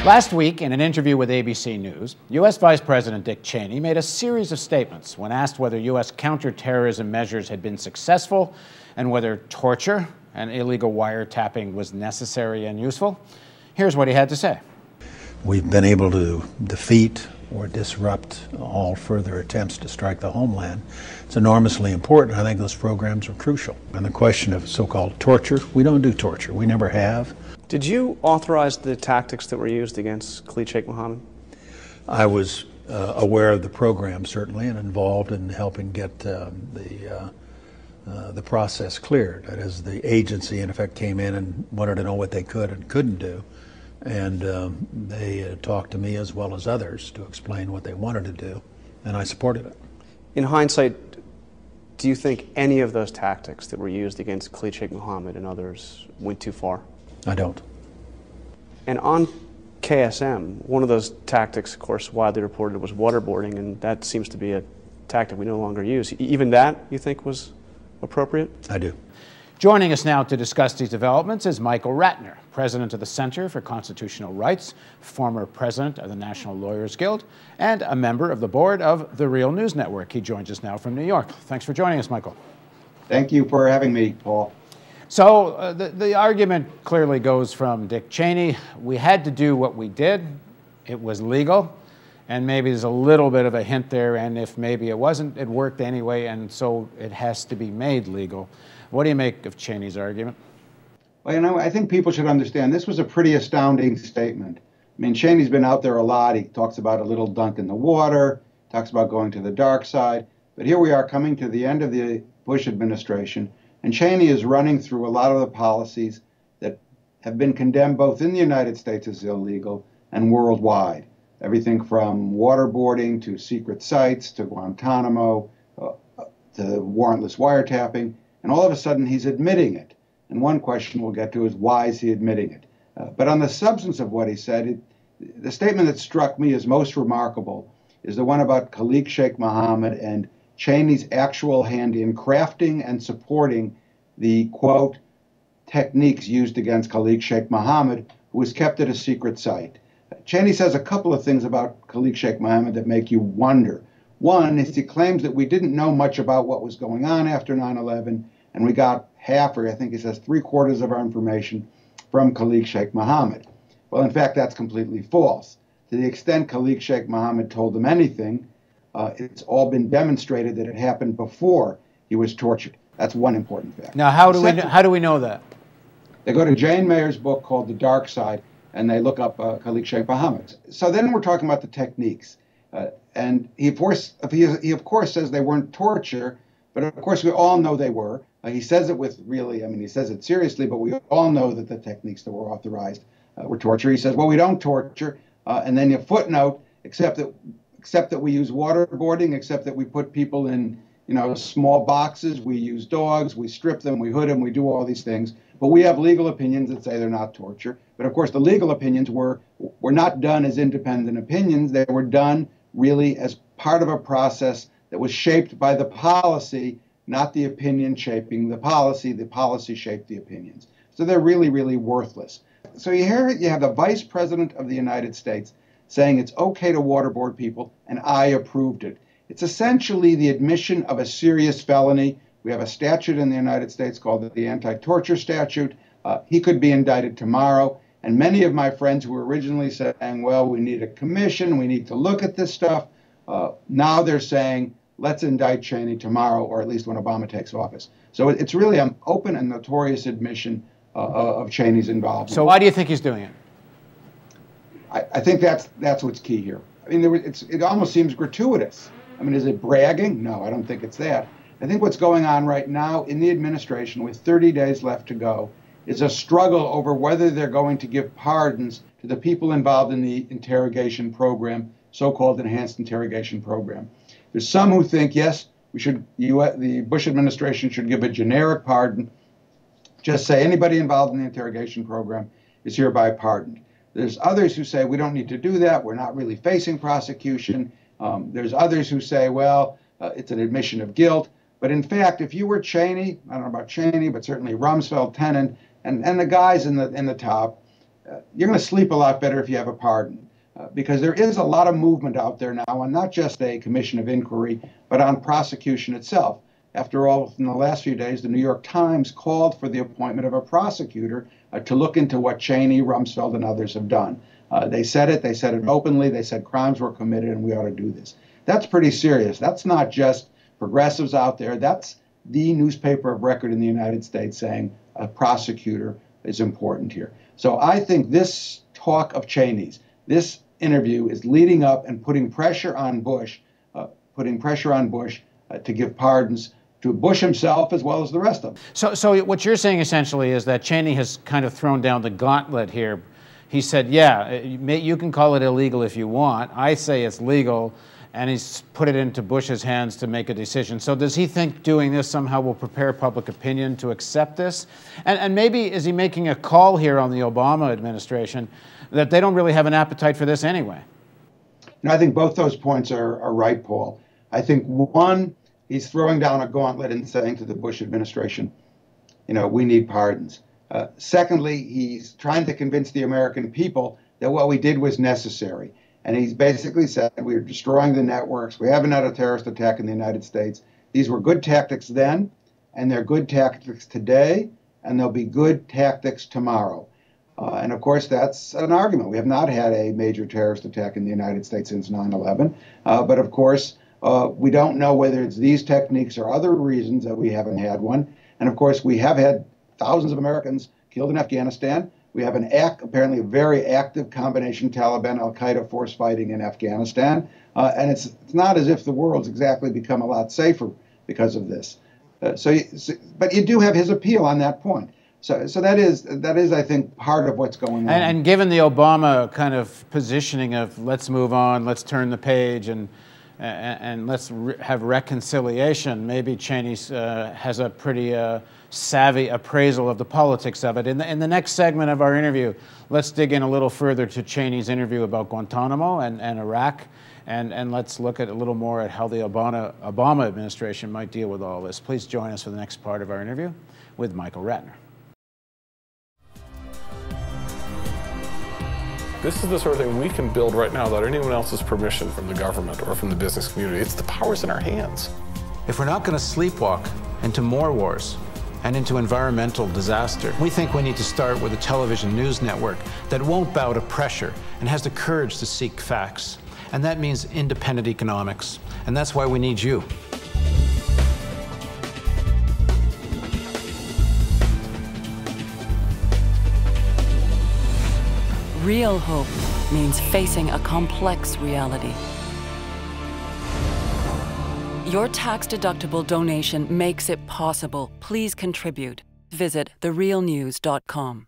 Last week, in an interview with ABC News, U.S. Vice President Dick Cheney made a series of statements when asked whether U.S. counterterrorism measures had been successful and whether torture and illegal wiretapping was necessary and useful. Here's what he had to say. We've been able to defeat or disrupt all further attempts to strike the homeland. It's enormously important. I think those programs are crucial. And the question of so-called torture, we don't do torture. We never have. Did you authorize the tactics that were used against Khalid Sheikh Mohammed? I was aware of the program, certainly, and involved in helping get the process cleared. That is, the agency, in effect, came in and wanted to know what they could and couldn't do. And they talked to me as well as others to explain what they wanted to do, and I supported it. In hindsight, do you think any of those tactics that were used against Khalid Sheikh Mohammed and others went too far? I don't. And on KSM, one of those tactics, of course, widely reported was waterboarding, and that seems to be a tactic we no longer use. Even that, you think, was appropriate? I do. Joining us now to discuss these developments is Michael Ratner, president of the Center for Constitutional Rights, former president of the National Lawyers Guild, and a member of the board of the Real News Network. He joins us now from New York. Thanks for joining us, Michael. Thank you for having me, Paul. So the argument clearly goes from Dick Cheney. We had to do what we did. It was legal. And maybe there's a little bit of a hint there, and if maybe it wasn't, it worked anyway, and so it has to be made legal. What do you make of Cheney's argument? Well, you know, I think people should understand this was a pretty astounding statement. I mean, Cheney's been out there a lot. He talks about a little dunk in the water, talks about going to the dark side. But here we are coming to the end of the Bush administration, and Cheney is running through a lot of the policies that have been condemned both in the United States as illegal and worldwide. Everything from waterboarding to secret sites to Guantanamo to warrantless wiretapping. And all of a sudden, he's admitting it. And one question we'll get to is, why is he admitting it? But on the substance of what he said, the statement that struck me as most remarkable is the one about Khalid Sheikh Mohammed and Cheney's actual hand in crafting and supporting the, quote, techniques used against Khalid Sheikh Mohammed, who was kept at a secret site. Cheney says a couple of things about Khalid Sheikh Mohammed that make you wonder. One is he claims that we didn't know much about what was going on after 9/11, and we got half, or I think he says 3/4 of our information from Khalid Sheikh Mohammed. Well, in fact, that's completely false. To the extent Khalid Sheikh Mohammed told them anything, it's all been demonstrated that it happened before he was tortured. That's one important fact. Now, how do we know that? They go to Jane Mayer's book called The Dark Side, and they look up Khalid Sheikh Mohammed. So then we're talking about the techniques. And he of course says they weren't torture, but of course we all know they were. He says it with really, I mean, he says it seriously, but we all know that the techniques that were authorized were torture. He says, well, we don't torture, and then you footnote, except that we use waterboarding, except that we put people in, you know, small boxes, we use dogs, we strip them, we hood them, we do all these things. But we have legal opinions that say they're not torture. But of course, the legal opinions were not done as independent opinions. They were done really as part of a process that was shaped by the policy, not the opinion shaping the policy. The policy shaped the opinions. So they're really, really worthless. So you have the Vice President of the United States saying it's okay to waterboard people, and I approved it. It's essentially the admission of a serious felony. We have a statute in the United States called the Anti-Torture Statute. He could be indicted tomorrow. And many of my friends who were originally saying, well, we need a commission, we need to look at this stuff, now they're saying, let's indict Cheney tomorrow, or at least when Obama takes office. So it's really an open and notorious admission of Cheney's involvement. So why do you think he's doing it? I think that's what's key here. I mean, it almost seems gratuitous. I mean, is it bragging? No, I don't think it's that. I think what's going on right now in the administration, with 30 days left to go, is a struggle over whether they're going to give pardons to the people involved in the interrogation program, so-called enhanced interrogation program. There's some who think, yes, the Bush administration should give a generic pardon. Just say anybody involved in the interrogation program is hereby pardoned. There's others who say we don't need to do that. We're not really facing prosecution. There's others who say, well, it's an admission of guilt. But in fact, if you were Cheney, I don't know about Cheney, but certainly Rumsfeld, Tenon, and the guys in the top, you're going to sleep a lot better if you have a pardon. Because there is a lot of movement out there now on not just a commission of inquiry, but on prosecution itself. After all, in the last few days, the New York Times called for the appointment of a prosecutor to look into what Cheney, Rumsfeld, and others have done. They said it openly, they said crimes were committed and we ought to do this. That's pretty serious. That's not just progressives out there. That's the newspaper of record in the United States saying a prosecutor is important here. So I think this talk of Cheney's, this interview is leading up and putting pressure on Bush, to give pardons to Bush himself as well as the rest of them. So what you're saying essentially is that Cheney has kind of thrown down the gauntlet here. He said, yeah, you can call it illegal if you want. I say it's legal, and he's put it into Bush's hands to make a decision. So does he think doing this somehow will prepare public opinion to accept this? And maybe is he making a call here on the Obama administration that they don't really have an appetite for this anyway? No, I think both those points are right, Paul. I think, one, he's throwing down a gauntlet and saying to the Bush administration, we need pardons. Secondly, he's trying to convince the American people that what we did was necessary. And he's basically said, we're destroying the networks. We haven't had a terrorist attack in the United States. These were good tactics then, and they're good tactics today, and they'll be good tactics tomorrow. And of course, that's an argument. We have not had a major terrorist attack in the United States since 9/11. But of course, we don't know whether it's these techniques or other reasons that we haven't had one. And of course, we have had thousands of Americans killed in Afghanistan. We have apparently a very active combination Taliban-Al-Qaeda force fighting in Afghanistan. And it's not as if the world's exactly become a lot safer because of this. But you do have his appeal on that point. So that is, I think, part of what's going on. And given the Obama kind of positioning of let's move on, let's turn the page, and let's have reconciliation, maybe Cheney has a pretty savvy appraisal of the politics of it. In the next segment of our interview, let's dig in a little further to Cheney's interview about Guantanamo and Iraq, and let's look at a little more at how the Obama administration might deal with all this. Please join us for the next part of our interview with Michael Ratner. This is the sort of thing we can build right now without anyone else's permission from the government or from the business community. It's the power's in our hands. If we're not going to sleepwalk into more wars and into environmental disaster, we think we need to start with a television news network that won't bow to pressure and has the courage to seek facts. And that means independent economics. And that's why we need you. Real hope means facing a complex reality. Your tax-deductible donation makes it possible. Please contribute. Visit therealnews.com.